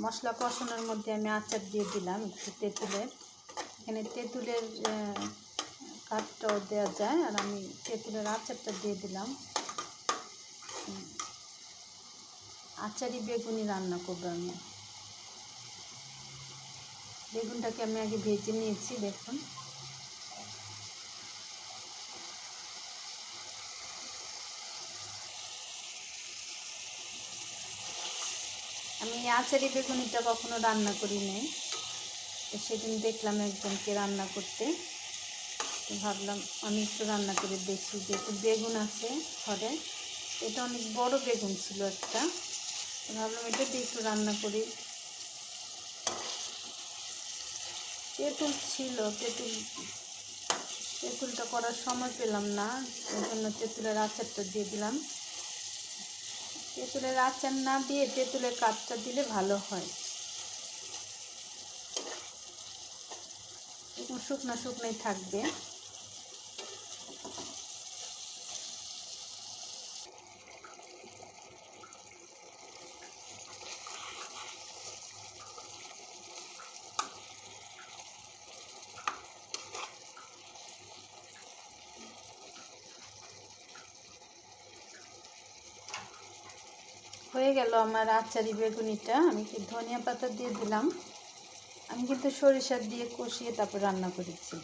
মশলা কষানোর মধ্যে আমি আচার দিয়ে দিলাম একটু তেঁতুলের। এখানে তেঁতুলের কাঠটাও দেওয়া যায়, আর আমি তেঁতুলের আচারটা দিয়ে দিলাম। আচারি বেগুনি রান্না করবো আমি। বেগুনটাকে আমি আগে ভেজে নিয়েছি, দেখুন। আমি আচারি বেগুনিটা কখনো রান্না করি নাই, তো সেদিন দেখলাম একজনকে রান্না করতে, তো ভাবলাম আমি একটু রান্না করে দেখি। যেহেতু বেগুন আছে ঘরে, এটা অনেক বড় বেগুন ছিল একটা, তো ভাবলাম এটা দিয়ে একটু রান্না করি। তেঁতুল ছিল, তেঁতুলটা করার সময় পেলাম না, ওই জন্য তেঁতুলের আচারটা দিয়ে দিলাম। তেঁতুলের আচার না দিয়ে তেঁতুলের কাঠটা দিলে ভালো হয়, শুকনো শুকনোই থাকবে। হয়ে গেল আমার আচারি বেগুনিটা। আমি কি ধনিয়া পাতা দিয়ে দিলাম। আমি কিন্তু সরিষা দিয়ে কষিয়ে তারপর রান্না করেছি।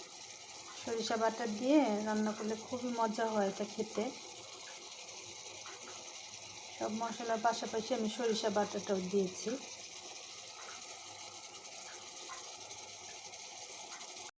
সরিষা বাটা দিয়ে রান্না করলে খুবই মজা হয় এটা খেতে। সব মশলার পাশাপাশি আমি সরিষা বাটাটাও দিয়েছি।